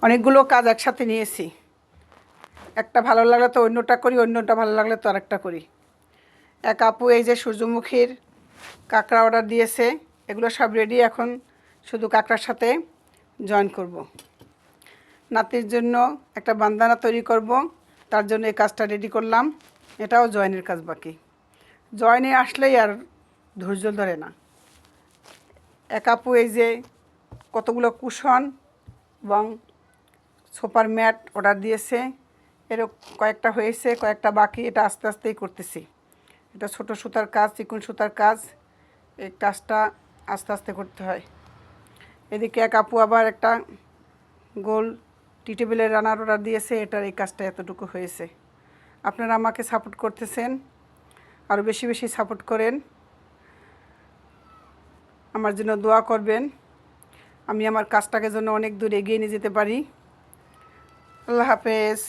অনেকগুলো কাজ একসাথে নিয়েছি। একটা ভালো লাগলে তো অন্যটা করি, অন্যটা ভালো লাগলে তো আরেকটা করি। এক আপু এই যে সূর্যমুখীর কাঁকড়া অর্ডার দিয়েছে, এগুলো সব রেডি। এখন শুধু কাঁকড়ার সাথে জয়েন করব। নাতির জন্য একটা বান্দানা তৈরি করব, তার জন্য এই কাজটা রেডি করলাম। এটাও জয়েনের কাজ বাকি। জয়েনে আসলেই আর ধৈর্য ধরে না। এক আপু এই যে কতগুলো কুশন এবং সোফার ম্যাট অর্ডার দিয়েছে। এরও কয়েকটা হয়েছে, কয়েকটা বাকি। এটা আস্তে আস্তেই করতেছি। এটা ছোট সুতার কাজ, চিকন সুতার কাজ। এই কাজটা আস্তে আস্তে করতে হয়। এদিকে এক আপু আবার একটা গোল টি টেবিলের রানার অর্ডার দিয়েছে। এটার এই কাজটা এতটুকু হয়েছে। আপনারা আমাকে সাপোর্ট করতেছেন, আরও বেশি বেশি সাপোর্ট করেন। আমার জন্য দোয়া করবেন, আমি আমার কাজটাকে যেন অনেক দূর এগিয়ে নিয়ে যেতে পারি। আল্লাহ হাফেজ।